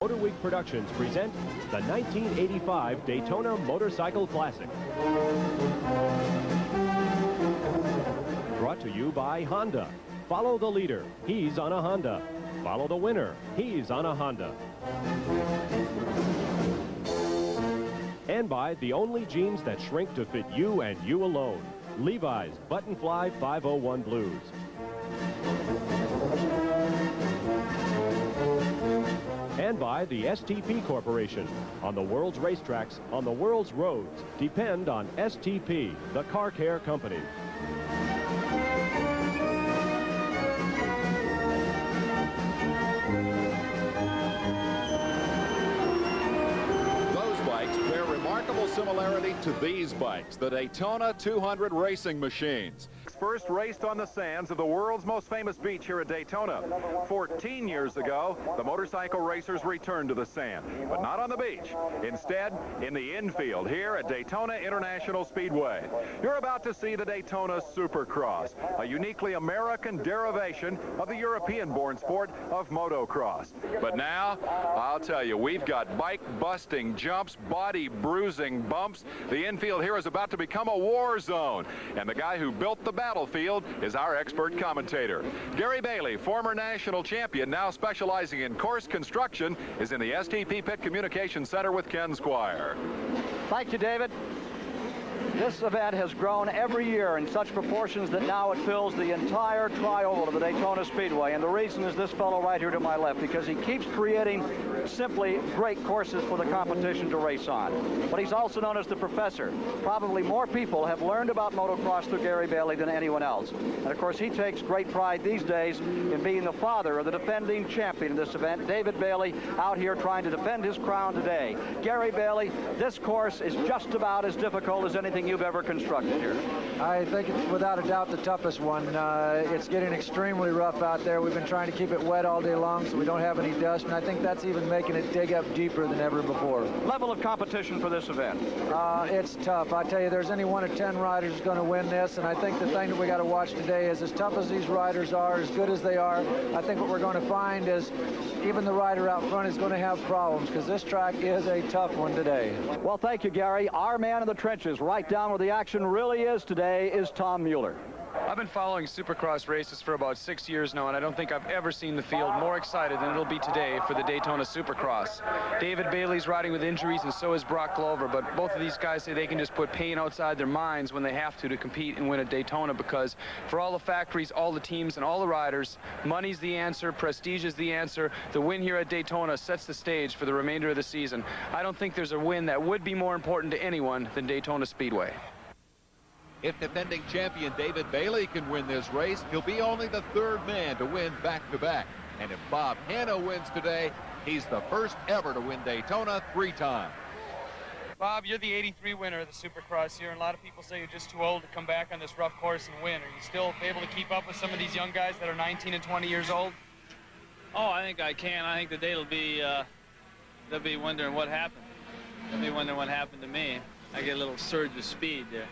Motor Week Productions present the 1985 Daytona Motorcycle Classic. Brought to you by Honda. Follow the leader. He's on a Honda. Follow the winner. He's on a Honda. And by the only jeans that shrink to fit you and you alone. Levi's Button Fly 501 Blues. And by the STP Corporation. On the world's racetracks, on the world's roads, depend on STP, the car care company. Remarkable similarity to these bikes, the Daytona 200 racing machines. First raced on the sands of the world's most famous beach here at Daytona. 14 years ago, the motorcycle racers returned to the sand, but not on the beach. Instead, in the infield here at Daytona International Speedway. You're about to see the Daytona Supercross, a uniquely American derivation of the European-born sport of motocross. But now, I'll tell you, we've got bike-busting jumps, body bruising bumps. The infield here is about to become a war zone. And the guy who built the battlefield is our expert commentator. Gary Bailey, former national champion, now specializing in course construction, is in the STP Pit Communications Center with Ken Squier. Thank you, David. This event has grown every year in such proportions that now it fills the entire tri-oval of the Daytona Speedway. And the reason is this fellow right here to my left, because he keeps creating simply great courses for the competition to race on. But he's also known as the professor. Probably more people have learned about motocross through Gary Bailey than anyone else. And of course, he takes great pride these days in being the father of the defending champion in this event, David Bailey, out here trying to defend his crown today. Gary Bailey, this course is just about as difficult as anything you've ever constructed here. I think it's without a doubt the toughest one. It's getting extremely rough out there. We've been trying to keep it wet all day long so we don't have any dust, and I think that's even making it dig up deeper than ever before. Level of competition for this event? It's tough. I tell you, there's any one of 10 riders who's going to win this, and I think the thing that we got to watch today is as tough as these riders are, as good as they are, I think what we're going to find is even the rider out front is going to have problems, because this track is a tough one today. Well, thank you, Gary. Our man in the trenches, right down where the action really is today, is Tom Mueller. I've been following Supercross races for about 6 years now, and I don't think I've ever seen the field more excited than it'll be today for the Daytona Supercross. David Bailey's riding with injuries, and so is Brock Glover, but both of these guys say they can just put pain outside their minds when they have to compete and win at Daytona, because for all the factories, all the teams, and all the riders, money's the answer, prestige is the answer. The win here at Daytona sets the stage for the remainder of the season. I don't think there's a win that would be more important to anyone than Daytona Speedway. If defending champion David Bailey can win this race, he'll be only the third man to win back-to-back. And if Bob Hanna wins today, he's the first ever to win Daytona 3 times. Bob, you're the '83 winner of the Supercross here, and a lot of people say you're just too old to come back on this rough course and win. Are you still able to keep up with some of these young guys that are 19 and 20 years old? Oh, I think I can. I think today they'll be wondering what happened. They'll be wondering what happened to me. I get a little surge of speed there.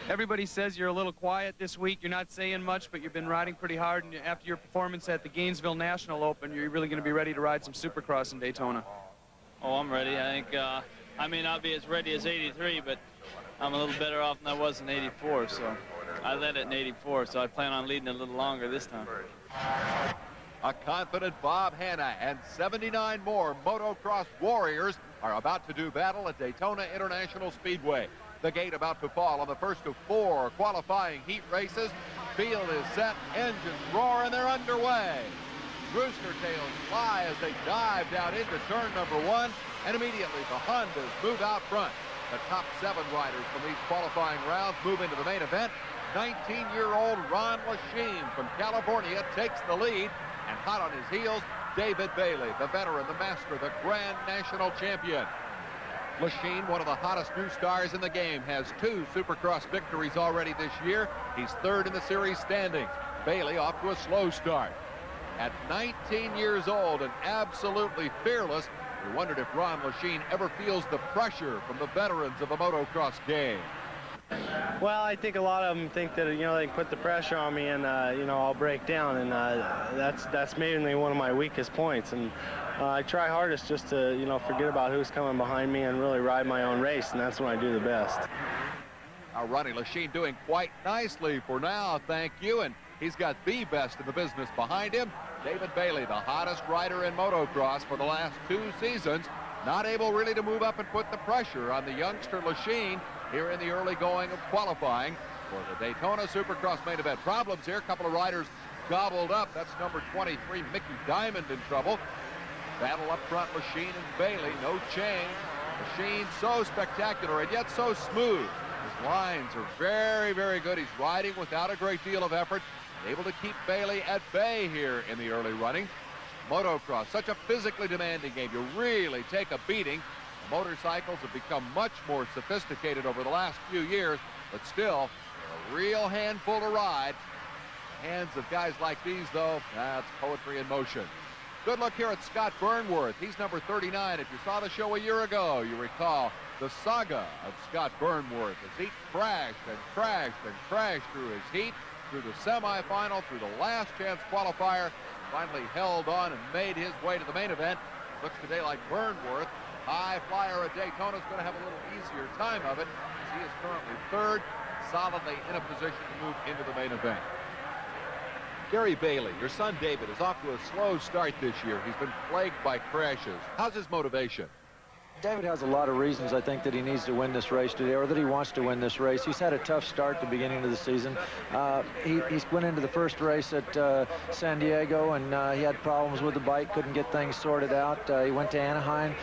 Everybody says you're a little quiet this week. You're not saying much, but you've been riding pretty hard. And after your performance at the Gainesville National Open, you're really going to be ready to ride some Supercross in Daytona. Oh, I'm ready. I think I may not be as ready as '83, but I'm a little better off than I was in '84. So I led it in '84, so I plan on leading it a little longer this time. A confident Bob Hanna and 79 more motocross warriors are about to do battle at Daytona International Speedway. The gate about to fall on the first of 4 qualifying heat races. Field is set, engines roar, and they're underway. Rooster tails fly as they dive down into turn number 1, and immediately the Hondas move out front. The top 7 riders from these qualifying rounds move into the main event. 19-year-old Ron Lachine from California takes the lead, and hot on his heels, David Bailey, the veteran, the master, the Grand National Champion. Lachine, one of the hottest new stars in the game, has 2 Supercross victories already this year. He's 3rd in the series standings. Bailey off to a slow start. At 19 years old and absolutely fearless, we wondered if Ron Lachine ever feels the pressure from the veterans of the motocross game. Well, I think a lot of them think that, you know, they can put the pressure on me and, you know, I'll break down, and that's mainly one of my weakest points. And I try hardest just to, you know, forget about who's coming behind me and really ride my own race, and that's when I do the best. Now, Ronnie Lachine doing quite nicely for now, thank you, and he's got the best in the business behind him. David Bailey, the hottest rider in motocross for the last 2 seasons, not able really to move up and put the pressure on the youngster Lachine here in the early going of qualifying for the Daytona Supercross main event. Problems here, a couple of riders gobbled up. That's number 23, Mickey Diamond, in trouble. Battle up front, Lachine and Bailey, no change. Lachine so spectacular and yet so smooth. His lines are very, very good. He's riding without a great deal of effort, able to keep Bailey at bay here in the early running. Motocross, such a physically demanding game. You really take a beating. The motorcycles have become much more sophisticated over the last few years, but still, they're a real handful to ride. The hands of guys like these, though, that's poetry in motion. Good look here at Scott Burnworth. He's number 39. If you saw the show a year ago, you recall the saga of Scott Burnworth as he crashed and crashed and crashed through his heat, through the semifinal, through the last chance qualifier, finally held on and made his way to the main event. Looks today like Burnworth, high flyer at Daytona, is going to have a little easier time of it, as he is currently third, solidly in a position to move into the main event. Gary Bailey, your son David, is off to a slow start this year. He's been plagued by crashes. How's his motivation? David has a lot of reasons, I think, that he needs to win this race today, or that he wants to win this race. He's had a tough start at the beginning of the season. He went into the first race at San Diego, and he had problems with the bike, couldn't get things sorted out. He went to Anaheim,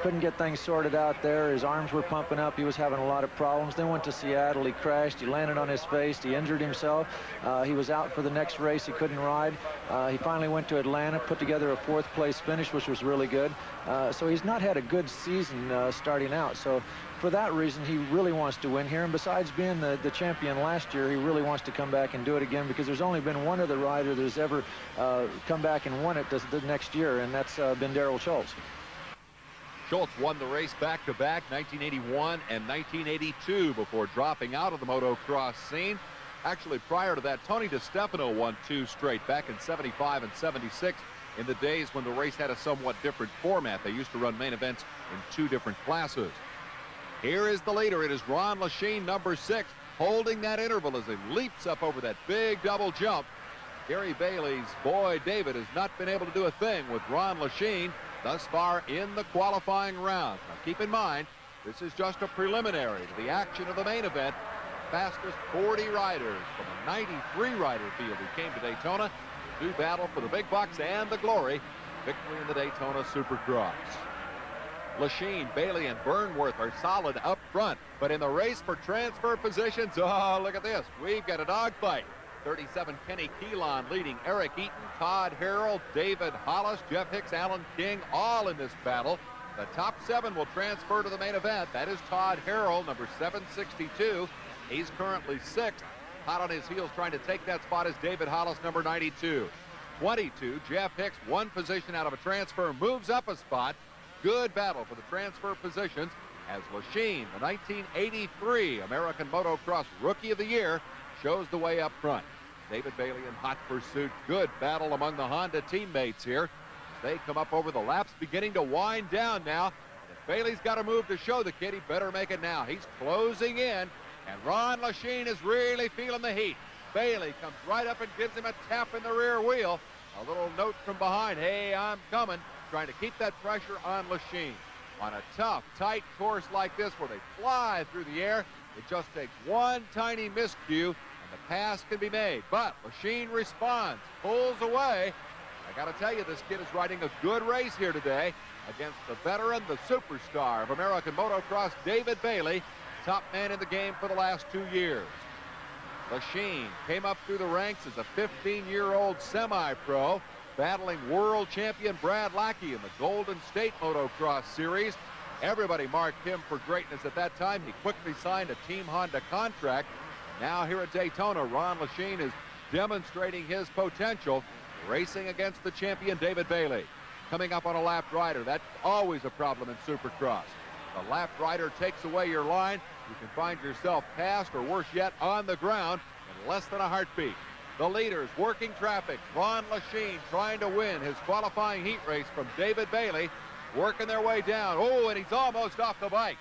couldn't get things sorted out there. His arms were pumping up. He was having a lot of problems. Then went to Seattle. He crashed. He landed on his face. He injured himself. He was out for the next race. He couldn't ride. He finally went to Atlanta, put together a 4th place finish, which was really good. So he's not had a good season starting out. So for that reason, he really wants to win here. And besides being the champion last year, he really wants to come back and do it again, because there's only been one other rider that's ever come back and won it the next year, and that's been Darrell Schultz. Schultz won the race back-to-back, 1981 and 1982, before dropping out of the motocross scene. Actually, prior to that, Tony DeStefano won 2 straight back in 75 and 76. In the days when the race had a somewhat different format. They used to run main events in 2 different classes. Here is the leader. It is Ron Lachine, number 6, holding that interval as he leaps up over that big double jump. Gary Bailey's boy David has not been able to do a thing with Ron Lachine thus far in the qualifying round. Now keep in mind, this is just a preliminary to the action of the main event. Fastest 40 riders from a 93 rider field who came to Daytona do battle for the big bucks and the glory. Victory in the Daytona Supercross. Lachine, Bailey, and Burnworth are solid up front, but in the race for transfer positions, oh, look at this. We've got a dogfight. 37 Kenny Keelan leading Eric Eaton, Todd Harrell, David Hollis, Jeff Hicks, Alan King, all in this battle. The top 7 will transfer to the main event. That is Todd Harrell, number 762. He's currently 6th. Hot on his heels trying to take that spot is David Hollis, number 92. 22, Jeff Hicks, 1 position out of a transfer, moves up a spot. Good battle for the transfer positions as Lachine, the 1983 American Motocross Rookie of the Year, shows the way up front. David Bailey in hot pursuit. Good battle among the Honda teammates here. They come up over the laps, beginning to wind down now. If Bailey's got a move to show the kid, he better make it now. He's closing in. And Ron Lachine is really feeling the heat. Bailey comes right up and gives him a tap in the rear wheel. A little note from behind, hey, I'm coming, trying to keep that pressure on Lachine. On a tough, tight course like this where they fly through the air, it just takes one tiny miscue and the pass can be made. But Lachine responds, pulls away. I got to tell you, this kid is riding a good race here today against the veteran, the superstar of American motocross, David Bailey, top man in the game for the last 2 years. Lachine came up through the ranks as a 15-year-old semi-pro, battling world champion Brad Lackey in the Golden State Motocross Series. Everybody marked him for greatness at that time. He quickly signed a Team Honda contract. Now here at Daytona, Ron Lachine is demonstrating his potential, racing against the champion David Bailey. Coming up on a lap rider, that's always a problem in Supercross. The lap rider takes away your line. You can find yourself passed, or worse yet, on the ground in less than a heartbeat. The leaders working traffic. Ron Lachine trying to win his qualifying heat race from David Bailey, working their way down. Oh, and he's almost off the bike.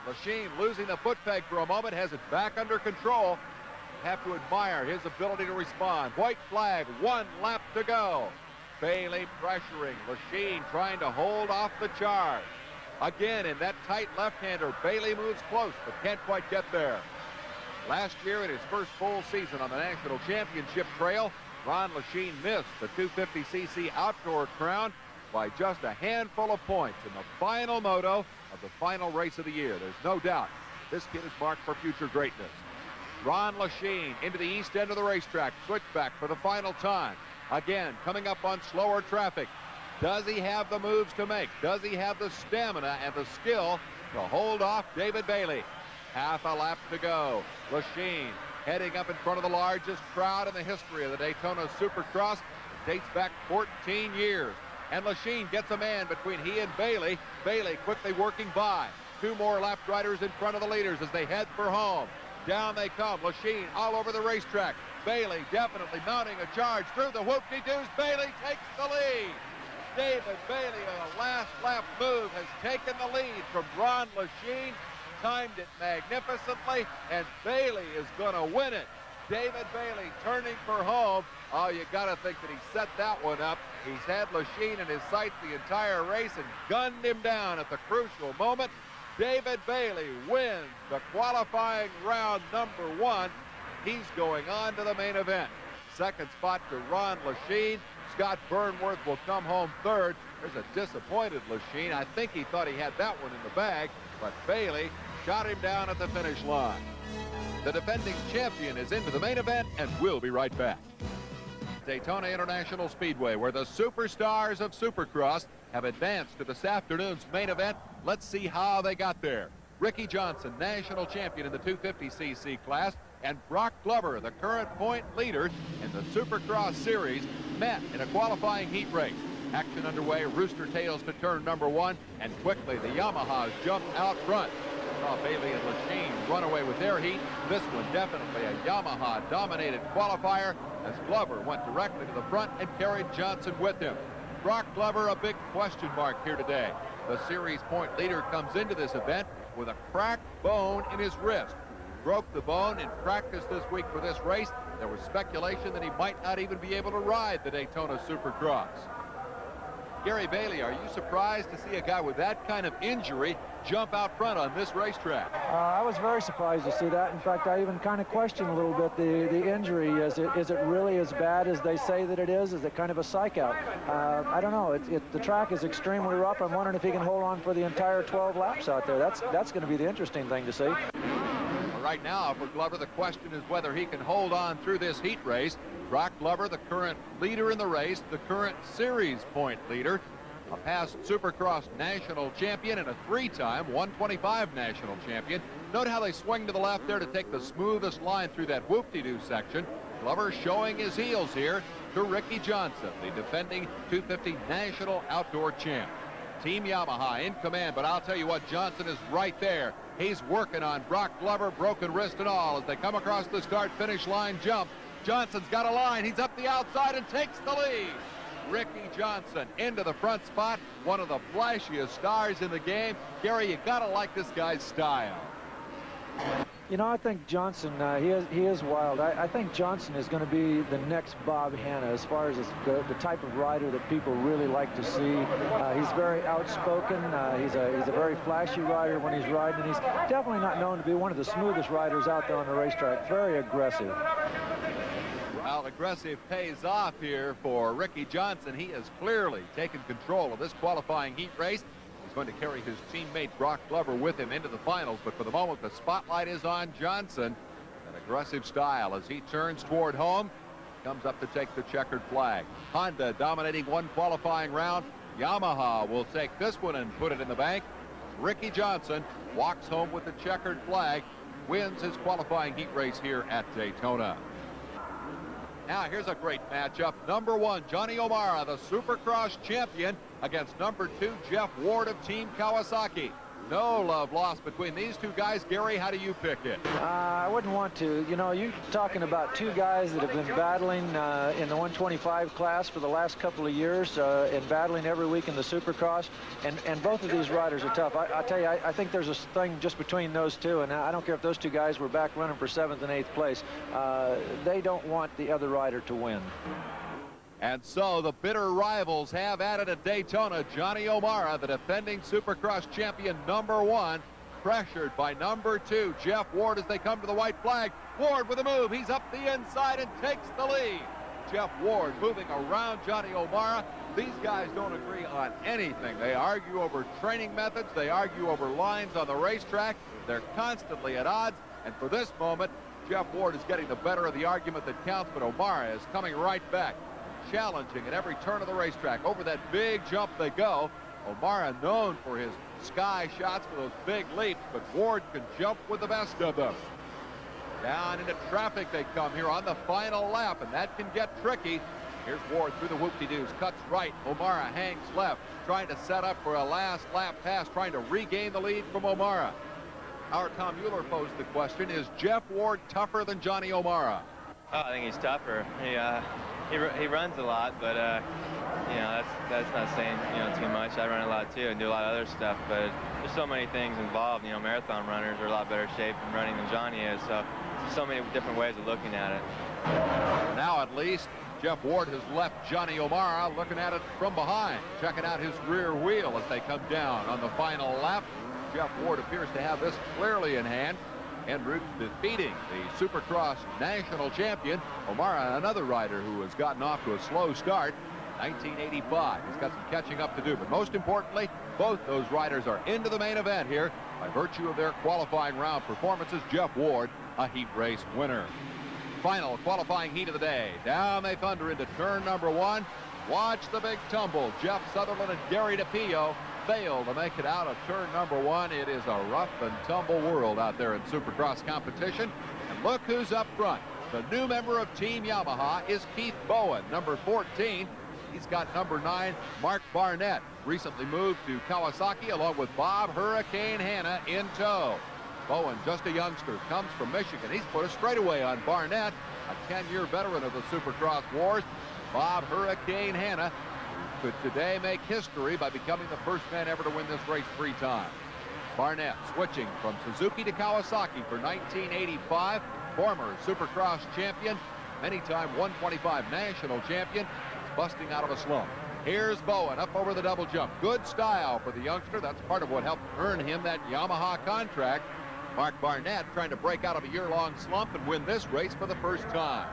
Lachine losing the foot peg for a moment, has it back under control. Have to admire his ability to respond. White flag, 1 lap to go. Bailey pressuring. Lachine trying to hold off the charge. Again, in that tight left-hander, Bailey moves close, but can't quite get there. Last year, in his first full season on the National Championship trail, Ron Lachine missed the 250cc outdoor crown by just a handful of points in the final moto of the final race of the year. There's no doubt this kid is marked for future greatness. Ron Lachine into the east end of the racetrack, switchback for the final time. Again, coming up on slower traffic. Does he have the moves to make? Does he have the stamina and the skill to hold off David Bailey? Half a lap to go. Lachine heading up in front of the largest crowd in the history of the Daytona Supercross. It dates back 14 years. And Lachine gets a man between he and Bailey. Bailey quickly working by. 2 more lap riders in front of the leaders as they head for home. Down they come. Lachine all over the racetrack. Bailey definitely mounting a charge through the whoop-de-doos. Bailey takes the lead. David Bailey on a last lap move has taken the lead from Ron Lachine. Timed it magnificently, and Bailey is going to win it. David Bailey turning for home. Oh, you got to think that he set that one up. He's had Lachine in his sights the entire race and gunned him down at the crucial moment. David Bailey wins the qualifying round number 1. He's going on to the main event. Second spot to Ron Lachine. Scott Burnworth will come home third. There's a disappointed Lachine. I think he thought he had that one in the bag, but Bailey shot him down at the finish line. The defending champion is into the main event, and we'll be right back. Daytona International Speedway, where the superstars of Supercross have advanced to this afternoon's main event. Let's see how they got there. Ricky Johnson, national champion in the 250cc class, and Brock Glover, the current point leader in the Supercross series, met in a qualifying heat race. Action underway, Rooster tails to turn number 1, and quickly the Yamahas jumped out front. Saw Bailey and Lachine run away with their heat. This one definitely a Yamaha-dominated qualifier as Glover went directly to the front and carried Johnson with him. Brock Glover, a big question mark here today. The series point leader comes into this event with a cracked bone in his wrist. Broke the bone in practice this week for this race. There was speculation that he might not even be able to ride the Daytona Supercross. Gary Bailey, are you surprised to see a guy with that kind of injury jump out front on this racetrack? I was very surprised to see that. In fact, I even kind of questioned a little bit the injury. Is it really as bad as they say that it is? Is it kind of a psych out? I don't know. The track is extremely rough. I'm wondering if he can hold on for the entire 12 laps out there. That's going to be the interesting thing to see. Right now, for Glover, the question is whether he can hold on through this heat race. Brock Glover, the current leader in the race, the current series point leader, a past Supercross national champion and a 3-time 125 national champion. Note how they swing to the left there to take the smoothest line through that whoop-de-doo section. Glover showing his heels here to Ricky Johnson, the defending 250 national outdoor champ. Team Yamaha in command, but I'll tell you what, Johnson is right there. He's working on Brock Glover, broken wrist and all, as they come across the start-finish line jump. Johnson's got a line. He's up the outside and takes the lead. Ricky Johnson into the front spot, one of the flashiest stars in the game. Gary, you gotta like this guy's style. You know, I think Johnson, he is wild. I think Johnson is going to be the next Bob Hanna as far as the type of rider that people really like to see. He's very outspoken. He's a very flashy rider when he's riding, and he's definitely not known to be one of the smoothest riders out there on the racetrack. Very aggressive. Well, aggressive pays off here for Ricky Johnson. He has clearly taken control of this qualifying heat race. He's going to carry his teammate Brock Glover with him into the finals, but for the moment the spotlight is on Johnson. An aggressive style as he turns toward home, comes up to take the checkered flag. Honda dominating one qualifying round. Yamaha will take this one and put it in the bank. Ricky Johnson walks home with the checkered flag, wins his qualifying heat race here at Daytona. Now here's a great matchup. Number 1, Johnny O'Mara, the Supercross champion, against number 2, Jeff Ward of Team Kawasaki. No love lost between these two guys. Gary, how do you pick it? I wouldn't want to. You know, you're talking about two guys that have been battling in the 125 class for the last couple of years and battling every week in the Supercross. And both of these riders are tough. I tell you, I think there's a thing just between those two. And I don't care if those two guys were back running for 7th and 8th place. They don't want the other rider to win. And so the bitter rivals have at it at Daytona. Johnny O'Mara, the defending Supercross champion #1, pressured by #2, Jeff Ward, as they come to the white flag. Ward with a move. He's up the inside and takes the lead. Jeff Ward moving around Johnny O'Mara. These guys don't agree on anything. They argue over training methods. They argue over lines on the racetrack. They're constantly at odds. And for this moment, Jeff Ward is getting the better of the argument that counts, but O'Mara is coming right back, challenging at every turn of the racetrack. Over that big jump they go. O'Mara known for his sky shots for those big leaps, but Ward can jump with the best of them. Down into traffic they come here on the final lap, and that can get tricky. Here's Ward through the whoop-de-doos, cuts right. O'Mara hangs left, trying to set up for a last lap pass, trying to regain the lead from O'Mara. Our Tom Mueller posed the question, is Jeff Ward tougher than Johnny O'Mara? Oh, I think he's tougher. He runs a lot, but you know, that's not saying, you know, too much. I run a lot too and do a lot of other stuff, but there's so many things involved. You know, marathon runners are a lot better shape in running than Johnny is, so so many different ways of looking at it. Now at least Jeff Ward has left Johnny O'Mara looking at it from behind, checking out his rear wheel as they come down on the final lap. Jeff Ward appears to have this clearly in hand, en route to defeating the Supercross national champion. O'Mara, another rider who has gotten off to a slow start, 1985. He's got some catching up to do, but most importantly, both those riders are into the main event here by virtue of their qualifying round performances. Jeff Ward, a heat race winner. Final qualifying heat of the day. Down they thunder into turn #1. Watch the big tumble. Jeff Sutherland and Gary DePio fail to make it out of turn #1. It is a rough and tumble world out there in Supercross competition. And look who's up front. The new member of Team Yamaha is Keith Bowen, number 14. He's got number 9, Mark Barnett, recently moved to Kawasaki along with Bob Hurricane Hanna in tow. Bowen, just a youngster, comes from Michigan. He's put a straightaway on Barnett, a 10-year veteran of the Supercross wars. Bob Hurricane Hanna could today make history by becoming the first man ever to win this race 3 times. Barnett switching from Suzuki to Kawasaki for 1985, former Supercross champion, many-time 125 national champion, busting out of a slump. Here's Bowen up over the double jump. Good style for the youngster. That's part of what helped earn him that Yamaha contract. Mark Barnett trying to break out of a year-long slump and win this race for the first time.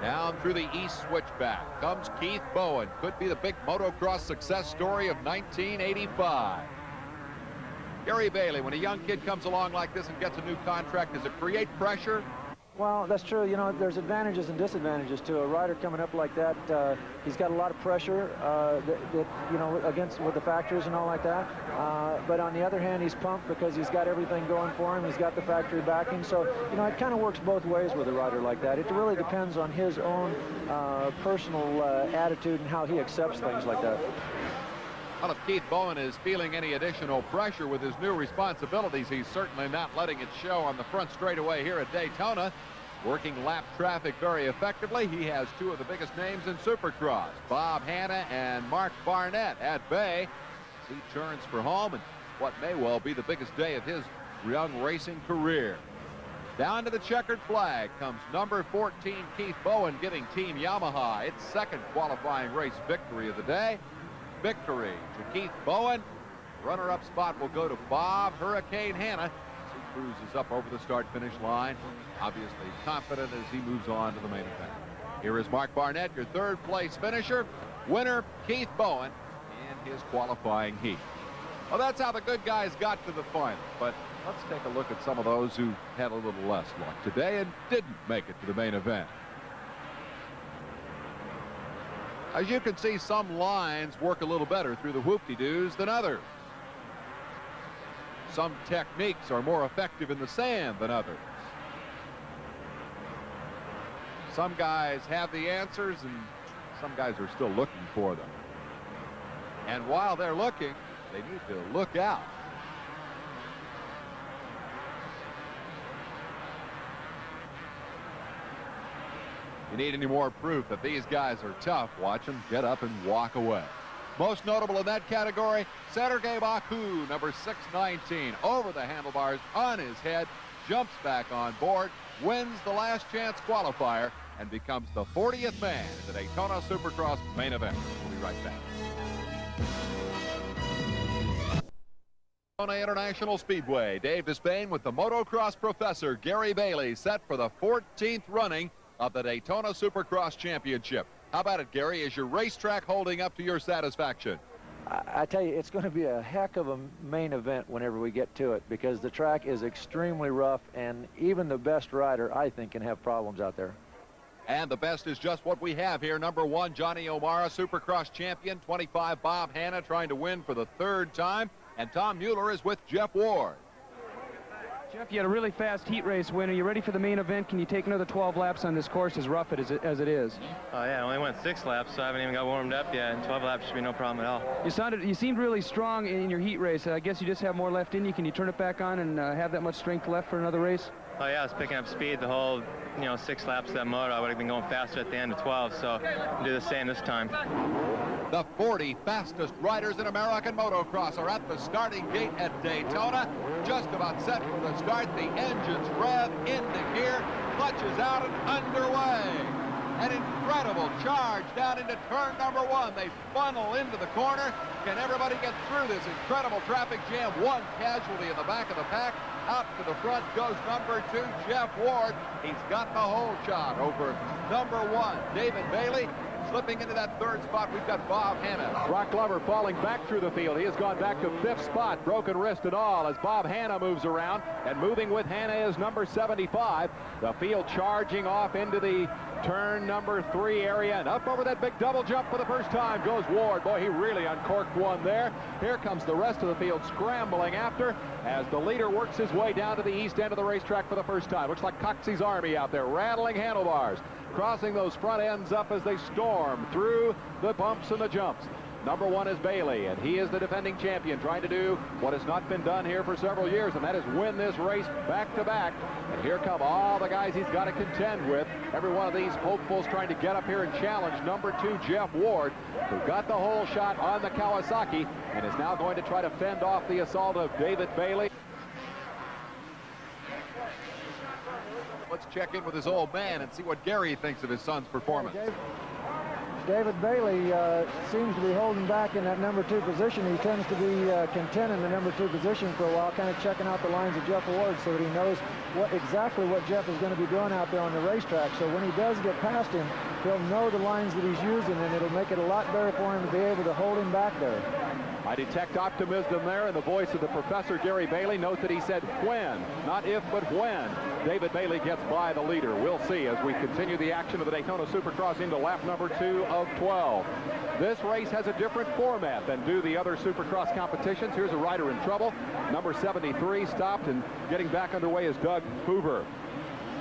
Down through the east switchback comes Keith Bowen. Could be the big motocross success story of 1985. Gary Bailey, when a young kid comes along like this and gets a new contract, does it create pressure? Well, that's true. You know, there's advantages and disadvantages to a rider coming up like that. He's got a lot of pressure, you know, against with the factories and all like that. But on the other hand, he's pumped because he's got everything going for him. He's got the factory backing. So, you know, it kind of works both ways with a rider like that. It really depends on his own personal attitude and how he accepts things like that. Well, if Keith Bowen is feeling any additional pressure with his new responsibilities, he's certainly not letting it show on the front straightaway here at Daytona. Working lap traffic very effectively. He has 2 of the biggest names in Supercross, Bob Hanna and Mark Barnett, at bay. He turns for home and what may well be the biggest day of his young racing career. Down to the checkered flag comes number 14, Keith Bowen, giving Team Yamaha its 2nd qualifying race victory of the day. Victory to Keith Bowen. Runner-up spot will go to Bob Hurricane Hanna as he cruises up over the start-finish line, obviously confident as he moves on to the main event. Here is Mark Barnett, your 3rd place finisher. Winner Keith Bowen in his qualifying heat. Well, that's how the good guys got to the final, but let's take a look at some of those who had a little less luck today and didn't make it to the main event. As you can see, some lines work a little better through the whoop-de-doos than others. Some techniques are more effective in the sand than others. Some guys have the answers and some guys are still looking for them. And while they're looking, they need to look out. you need any more proof that these guys are tough, watch them get up and walk away. Most notable in that category, Sergei Baku, number 619, over the handlebars on his head, jumps back on board, wins the last chance qualifier, and becomes the 40th man in the Daytona Supercross main event. We'll be right back. Daytona International Speedway, Dave Despain with the motocross professor Gary Bailey, set for the 14th running of the Daytona Supercross Championship. How about it, Gary? Is your racetrack holding up to your satisfaction? I tell you, it's going to be a heck of a main event whenever we get to it, because the track is extremely rough, and even the best rider, I think, can have problems out there. And the best is just what we have here. Number 1, Johnny O'Mara, Supercross champion. 25, Bob Hanna, trying to win for the 3rd time. And Tom Mueller is with Jeff Ward. Jeff, you had a really fast heat race win. Are you ready for the main event? Can you take another 12 laps on this course, as rough as it is? Oh, yeah, I only went 6 laps, so I haven't even got warmed up yet, and 12 laps should be no problem at all. You seemed really strong in your heat race. I guess you just have more left in you. Can you turn it back on and have that much strength left for another race? Oh, yeah, I was picking up speed the whole, 6 laps of that motor. I would have been going faster at the end of 12, so I'll do the same this time. The 40 fastest riders in American motocross are at the starting gate at Daytona. Just about set for the start. The engines rev into gear, clutches out and underway. An incredible charge down into turn number 1. They funnel into the corner. Can everybody get through this incredible traffic jam? One casualty in the back of the pack. Out to the front goes number 2, Jeff Ward. He's got the whole shot over number 1, David Bailey. Slipping into that 3rd spot, we've got Bob Hanna. Brock Glover falling back through the field. He has gone back to 5th spot, broken wrist and all, as Bob Hanna moves around. And moving with Hanna is number 75. The field charging off into the turn number 3 area, and up over that big double jump for the first time goes Ward. Boy, he really uncorked one there. Here comes the rest of the field scrambling after, as the leader works his way down to the east end of the racetrack for the first time. Looks like Coxey's Army out there, rattling handlebars, crossing those front ends up as they storm through the bumps and the jumps. Number 1 is Bailey, and he is the defending champion, trying to do what has not been done here for several years, and that is win this race back-to-back. And here come all the guys he's got to contend with. Every one of these hopefuls trying to get up here and challenge number 2, Jeff Ward, who got the whole shot on the Kawasaki and is now going to try to fend off the assault of David Bailey. Let's check in with his old man and see what Gary thinks of his son's performance. David Bailey seems to be holding back in that number 2 position. He tends to be content in the number 2 position for a while, kind of checking out the lines of Jeff Ward so that he knows exactly what Jeff is going to be doing out there on the racetrack. So when he does get past him, he'll know the lines that he's using, and it'll make it a lot better for him to be able to hold him back there. I detect optimism there in the voice of the professor, Gary Bailey. Note that he said when, not if, but when David Bailey gets by the leader. We'll see as we continue the action of the Daytona Supercross into lap number 2 of 12. This race has a different format than do the other Supercross competitions. Here's a rider in trouble. Number 73 stopped, and getting back underway is Doug Hoover.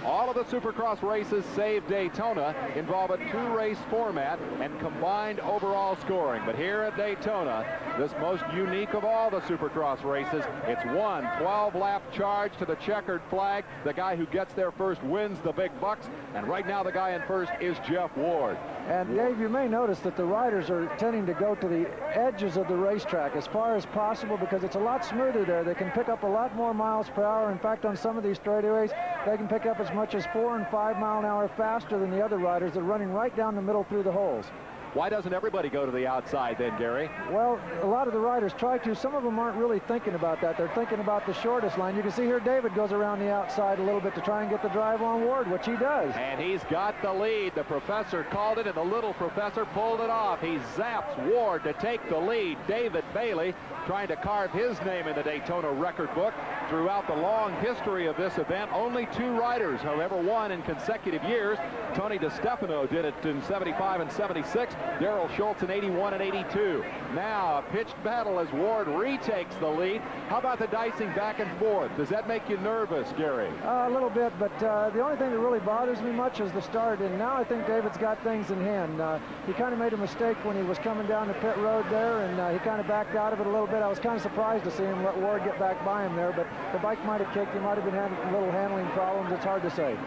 All of the Supercross races, save Daytona, involve a 2-race format and combined overall scoring. But here at Daytona, this most unique of all the Supercross races, it's one 12-lap charge to the checkered flag. The guy who gets there first wins the big bucks. And right now, the guy in first is Jeff Ward. And Dave, you may notice that the riders are tending to go to the edges of the racetrack as far as possible, because it's a lot smoother there. They can pick up a lot more miles per hour. In fact, on some of these straightaways, they can pick up as much as 4 and 5 mile an hour faster than the other riders. They're running right down the middle through the holes. Why doesn't everybody go to the outside then, Gary? Well, a lot of the riders try to. Some of them aren't really thinking about that. They're thinking about the shortest line. You can see here David goes around the outside a little bit to try and get the drive on Ward, which he does. And he's got the lead. The professor called it, and the little professor pulled it off. He zaps Ward to take the lead. David Bailey trying to carve his name in the Daytona record book. Throughout the long history of this event, only 2 riders have ever won in consecutive years. Tony DeStefano did it in 75 and 76. Darrell Schultz in 81 and 82. Now a pitched battle as Ward retakes the lead. How about the dicing back and forth? Does that make you nervous, Gary? A little bit, but the only thing that really bothers me much is the start, and now I think David's got things in hand. He kind of made a mistake when he was coming down the pit road there, and he kind of backed out of it a little bit. I was kind of surprised to see him let Ward get back by him there, but the bike might have kicked. He might have been having little handling problems. It's hard to say.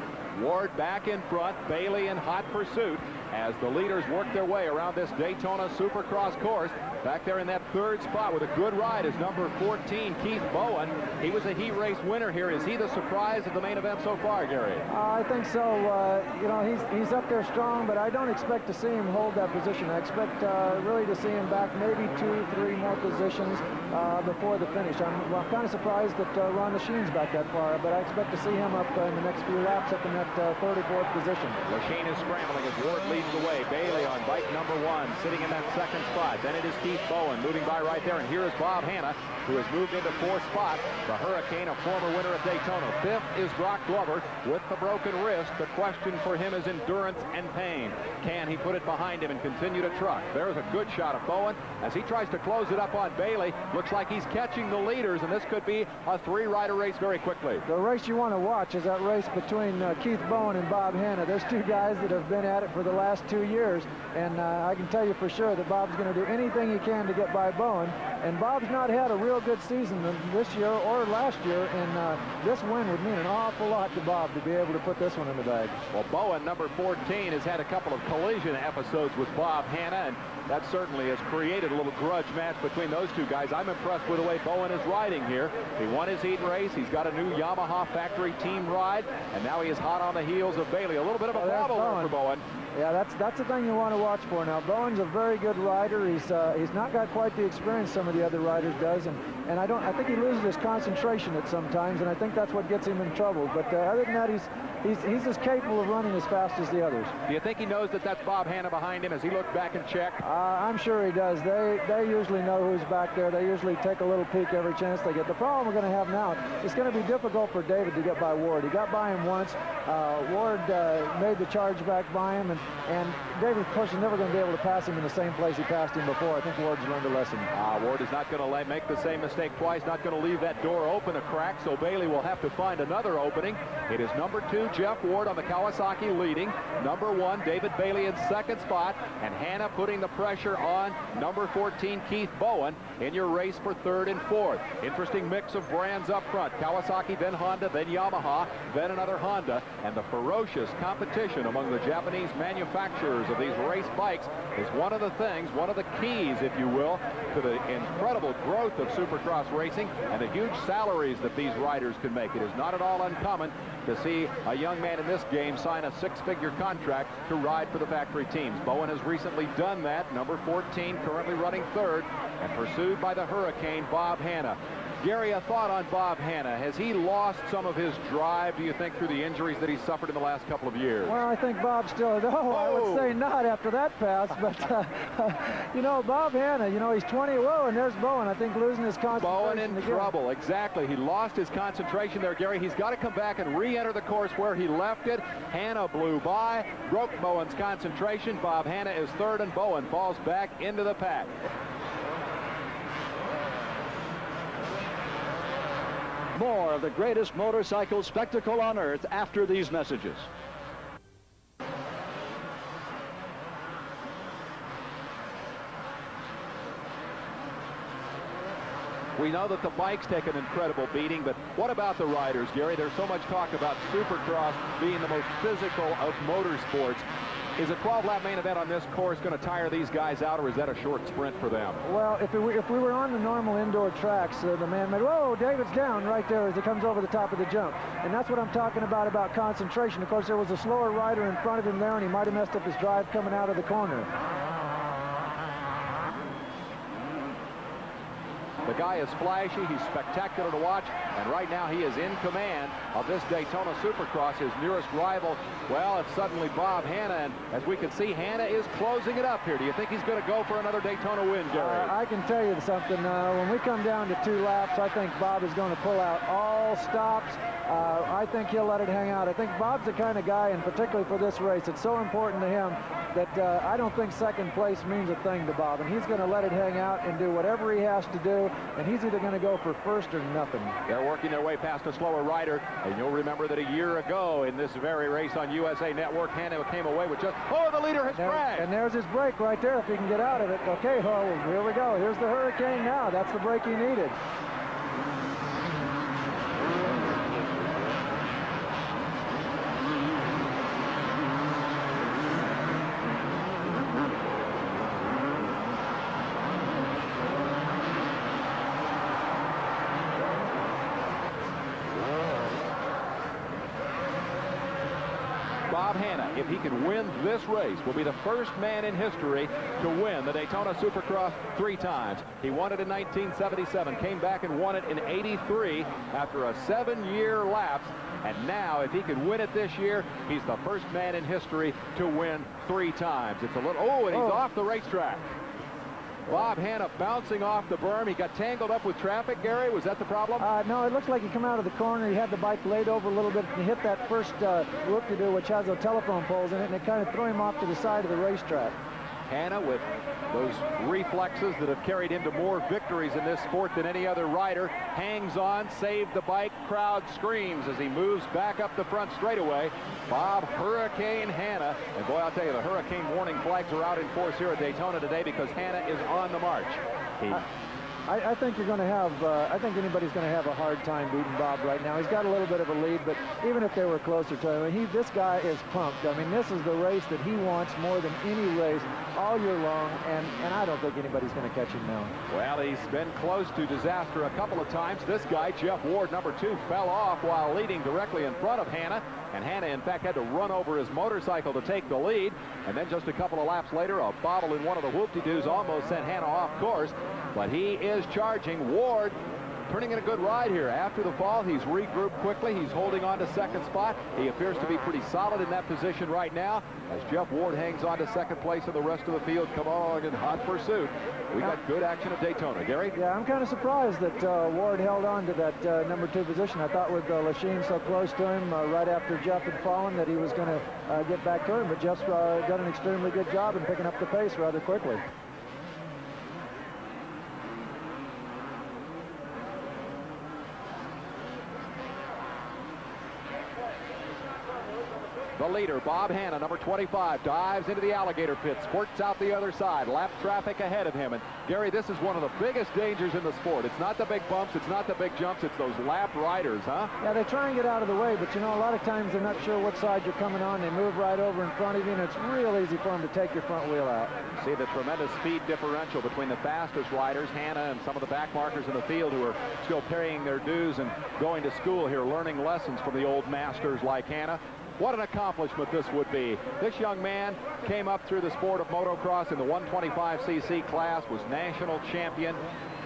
Ward back in front, Bailey in hot pursuit as the leaders work their way around this Daytona Supercross course. Back there in that third spot with a good ride is number 14, Keith Bowen. He was a heat race winner here. Is he the surprise of the main event so far, Gary? I think so. You know, he's up there strong, but I don't expect to see him hold that position. I expect really to see him back maybe 2-3 more positions before the finish. I'm kind of surprised that Ron Lacheyne's back that far, but I expect to see him up in the next few laps up in that 34th position. Lacheyne is scrambling as Ward leads the way. Bailey on bike number 1, sitting in that second spot. Then it is Keith Bowen moving by right there, and here is Bob Hanna, who has moved into 4th spot. The Hurricane, a former winner at Daytona. 5th is Brock Glover with the broken wrist. The question for him is endurance and pain. Can he put it behind him and continue to truck? There's a good shot of Bowen as he tries to close it up on Bailey. Looks like he's catching the leaders, and this could be a 3-rider race very quickly. The race you want to watch is that race between Keith Bowen and Bob Hanna. There's 2 guys that have been at it for the last 2 years, and I can tell you for sure that Bob's going to do anything he can to get by Bowen. And Bob's not had a real good season this year or last year, and this win would mean an awful lot to Bob to be able to put this one in the bag. Well, Bowen, number 14, has had a couple of collision episodes with Bob Hanna, and that certainly has created a little grudge match between those 2 guys. I'm impressed with the way Bowen is riding here. He won his heat race. He's got a new Yamaha factory team ride, and now he is hot on the heels of Bailey. A little bit of a wobble for Bowen. Yeah, that's the thing you want to watch for. Now, Bowen's a very good rider. He's not got quite the experience some of the other riders does, and I think he loses his concentration at sometimes, and I think that's what gets him in trouble. But other than that, he's as capable of running as fast as the others. Do you think he knows that that's Bob Hanna behind him as he looked back and checked? I'm sure he does. They usually know who's back there. They usually take a little peek every chance they get. The problem we're going to have now, it's going to be difficult for David to get by Ward. He got by him once. Ward made the charge back by him, and David, of course, is never going to be able to pass him in the same place he passed him before. I think Ward's learned a lesson. Ward is not going to make the same mistake twice, not going to leave that door open a crack, so Bailey will have to find another opening. It is number 2, Jeff Ward on the Kawasaki leading. Number 1, David Bailey in 2nd spot, and Hanna putting the pressure on number 14, Keith Bowen, in your race for 3rd and 4th. Interesting mix of brands up front. Kawasaki, then Honda, then Yamaha, then another Honda, and the ferocious competition among the Japanese manufacturers of these race bikes is one of the things, one of the keys, if you will, to the incredible growth of Supercross racing and the huge salaries that these riders can make. It is not at all uncommon to see a young man in this game sign a 6-figure contract to ride for the factory teams. Bowen has recently done that. Number 14 currently running 3rd, and pursued by the Hurricane, Bob Hanna. Gary, a thought on Bob Hanna. Has he lost some of his drive, do you think, through the injuries that he's suffered in the last couple of years? Well, I think Bob still, no, I would say not after that pass, but, you know, Bob Hanna, you know, he's 20, whoa, and there's Bowen, I think, losing his concentration. Bowen in trouble, exactly. He lost his concentration there, Gary. He's got to come back and re-enter the course where he left it. Hanna blew by, broke Bowen's concentration. Bob Hanna is 3rd, and Bowen falls back into the pack. More of the greatest motorcycle spectacle on earth after these messages. We know that the bikes take an incredible beating, but what about the riders, Gary? There's so much talk about Supercross being the most physical of motorsports. Is a 12-lap main event on this course going to tire these guys out, or is that a short sprint for them? Well, if we were on the normal indoor tracks, the man made, whoa, David's down right there as he comes over the top of the jump. And that's what I'm talking about concentration. Of course, there was a slower rider in front of him there, and he might have messed up his drive coming out of the corner. The guy is flashy, he's spectacular to watch, and right now he is in command of this Daytona Supercross. His nearest rival, well, it's suddenly Bob Hanna, and as we can see, Hanna is closing it up here. Do you think he's going to go for another Daytona win, Gary? I can tell you something. When we come down to 2 laps, I think Bob is going to pull out all stops. I think he'll let it hang out. I think Bob's the kind of guy, and particularly for this race, it's so important to him that I don't think second place means a thing to Bob, and he's going to let it hang out and do whatever he has to do, and he's either going to go for first or nothing. They're working their way past a slower rider, and you'll remember that a year ago in this very race on USA Network, Hanna came away with just, oh, the leader has crashed. And there's his break right there if he can get out of it. Okay, well, here we go. Here's the Hurricane now. That's the break he needed. Bob Hanna, if he can win this race, will be the first man in history to win the Daytona Supercross 3 times. He won it in 1977, came back and won it in '83 after a 7-year lapse. And now, if he can win it this year, he's the first man in history to win 3 times. It's a little, and he's off the racetrack. Bob Hanna bouncing off the berm. He got tangled up with traffic, Gary. Was that the problem? No, it looks like he came out of the corner. He had the bike laid over a little bit and hit that first whoop-de-doo, which has those telephone poles in it, and it kind of threw him off to the side of the racetrack. Hanna, with those reflexes that have carried him to more victories in this sport than any other rider, hangs on, saved the bike. Crowd screams as he moves back up the front straightaway. Bob Hurricane Hanna. And boy, I'll tell you, the hurricane warning flags are out in force here at Daytona today because Hanna is on the march. I think you're going to have, I think anybody's going to have a hard time beating Bob right now. He's got a little bit of a lead, but even if they were closer to him, this guy is pumped. I mean, this is the race that he wants more than any race all year long, and I don't think anybody's going to catch him now. Well, he's been close to disaster a couple of times. This guy, Jeff Ward, number 2, fell off while leading directly in front of Hanna, and Hanna, in fact, had to run over his motorcycle to take the lead, and then just a couple of laps later, a bobble in one of the whoop-de-doos almost sent Hanna off course, but he is charging. Ward turning in a good ride here. After the fall, he's regrouped quickly. He's holding on to second spot. He appears to be pretty solid in that position right now as Jeff Ward hangs on to second place, and the rest of the field come on in hot pursuit. We got good action at Daytona. Gary? Yeah, I'm kind of surprised that Ward held on to that number 2 position. I thought with Lachine so close to him right after Jeff had fallen that he was going to get back to him, but Jeff's done an extremely good job in picking up the pace rather quickly. The leader, Bob Hanna, number 25, dives into the alligator pit, squirts out the other side, lap traffic ahead of him. And Gary, this is one of the biggest dangers in the sport. It's not the big bumps, it's not the big jumps, it's those lap riders, huh? Yeah, they try and get out of the way, but you know, a lot of times they're not sure what side you're coming on. They move right over in front of you, and it's real easy for them to take your front wheel out. See the tremendous speed differential between the fastest riders, Hanna, and some of the back markers in the field who are still paying their dues and going to school here, learning lessons from the old masters like Hanna. What an accomplishment this would be. This young man came up through the sport of motocross in the 125cc class, was national champion,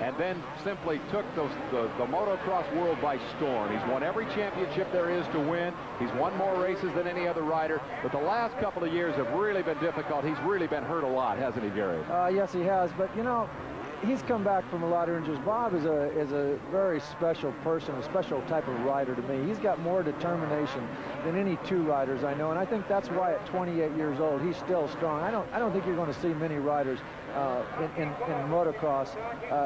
and then simply took the motocross world by storm. He's won every championship there is to win. He's won more races than any other rider, but the last couple of years have really been difficult. He's really been hurt a lot, hasn't he, Gary? Yes, he has, but you know, he's come back from a lot of injuries. Bob is a very special person, a special type of rider to me. He's got more determination than any 2 riders I know, and I think that's why at 28 years old he's still strong. I don't think you're going to see many riders in motocross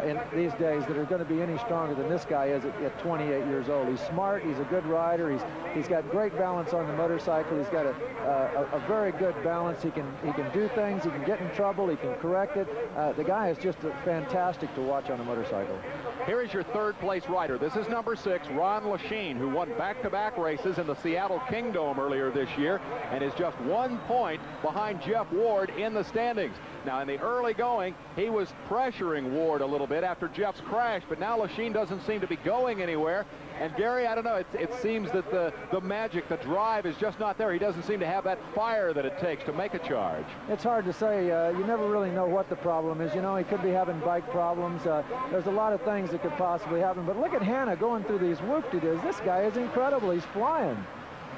in these days that are going to be any stronger than this guy is at 28 years old. He's smart. He's a good rider. He's got great balance on the motorcycle. He's got a very good balance. He can do things. He can get in trouble. He can correct it. The guy is just fantastic to watch on a motorcycle. Here is your 3rd place rider. This is number 6, Ron Lachine, who won back-to-back races in the Seattle Kingdome earlier this year and is just 1 point behind Jeff Ward in the standings. Now, in the early going, he was pressuring Ward a little bit after Jeff's crash, but now Lachine doesn't seem to be going anywhere. And Gary, I don't know, it seems that the magic, the drive is just not there. He doesn't seem to have that fire that it takes to make a charge. It's hard to say. You never really know what the problem is. You know, he could be having bike problems. There's a lot of things that could possibly happen. But look at Hanna going through these whoop-de-doos. This guy is incredible. He's flying.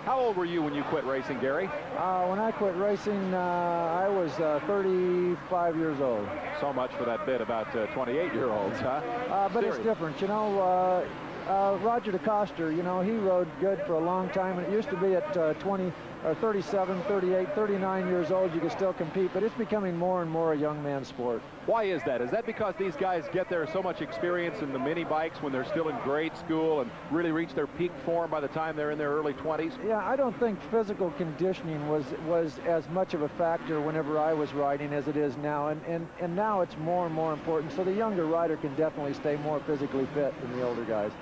How old were you when you quit racing, Gary? When I quit racing, I was 35 years old. So much for that bit about 28-year-olds, huh? But it's different. You know, Roger DeCoster, you know, he rode good for a long time, and it used to be at 20 or 37, 38, 39 years old, you can still compete, but it's becoming more and more a young man's sport. Why is that? Is that because these guys get their so much experience in the mini bikes when they're still in grade school and really reach their peak form by the time they're in their early 20s? Yeah, I don't think physical conditioning was as much of a factor whenever I was riding as it is now, and now it's more and more important, so the younger rider can definitely stay more physically fit than the older guys.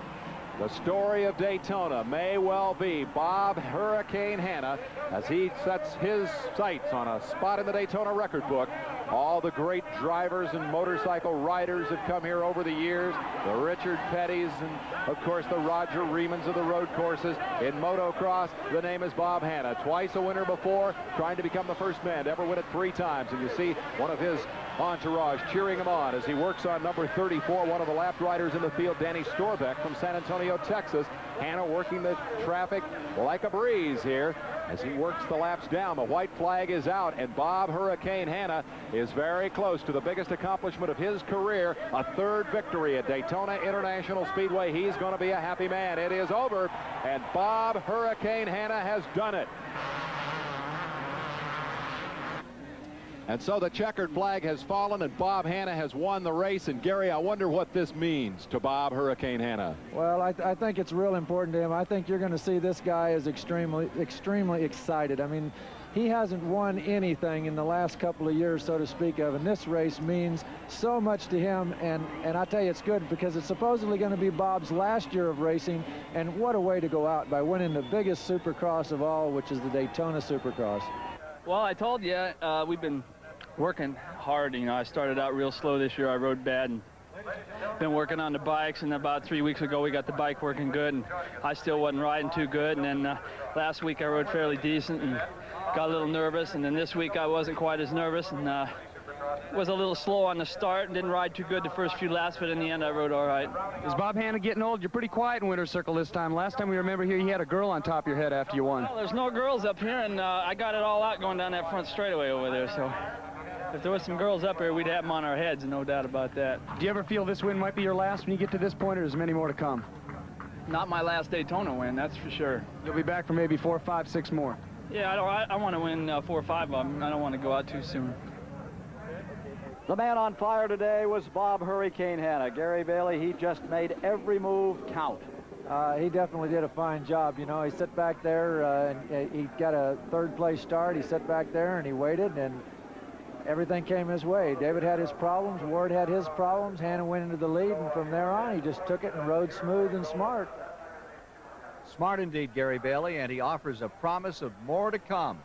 The story of Daytona may well be Bob Hurricane Hanna as he sets his sights on a spot in the Daytona record book. All the great drivers and motorcycle riders have come here over the years. The Richard Pettys and, of course, the Roger Remans of the road courses. In motocross, the name is Bob Hanna. Twice a winner before, trying to become the first man to ever win it 3 times. And you see one of his entourage cheering him on as he works on number 34, one of the lap riders in the field, Danny Storbeck from San Antonio, Texas. Hanna working the traffic like a breeze here as he works the laps down. The white flag is out, and Bob Hurricane Hanna is very close to the biggest accomplishment of his career, a 3rd victory at Daytona International Speedway. He's going to be a happy man. It is over, and Bob Hurricane Hanna has done it. And so the checkered flag has fallen, and Bob Hanna has won the race. And Gary, I wonder what this means to Bob Hurricane Hanna. Well, I think it's real important to him. I think you're going to see this guy is extremely excited. I mean, he hasn't won anything in the last couple of years, so to speak of, and this race means so much to him. And I tell you, it's good because it's supposedly going to be Bob's last year of racing, and what a way to go out by winning the biggest Supercross of all, which is the Daytona Supercross. Well, I told you, we've been working hard. You know, I started out real slow this year. I rode bad and been working on the bikes, and about 3 weeks ago we got the bike working good, and I still wasn't riding too good. And then last week I rode fairly decent and got a little nervous, and then this week I wasn't quite as nervous and was a little slow on the start and didn't ride too good the first few laps, but in the end I rode all right. Is Bob Hanna getting old? You're pretty quiet in Winter Circle this time. Last time we remember here, you had a girl on top of your head after you won. Well, there's no girls up here, and I got it all out going down that front straightaway over there, so if there was some girls up here, we'd have them on our heads, no doubt about that. Do you ever feel this win might be your last when you get to this point, or there's many more to come? Not my last Daytona win, that's for sure. You'll be back for maybe 4, 5, 6 more. Yeah, I want to win 4 or 5 of them. I don't want to go out too soon. The man on fire today was Bob Hurricane Hanna. Gary Bailey, he just made every move count. He definitely did a fine job. You know, he sat back there, and he got a 3rd place start. He sat back there and he waited, and everything came his way. David had his problems, Ward had his problems. Hanna went into the lead, and from there on, he just took it and rode smooth and smart. Smart indeed, Gary Bailey, and he offers a promise of more to come.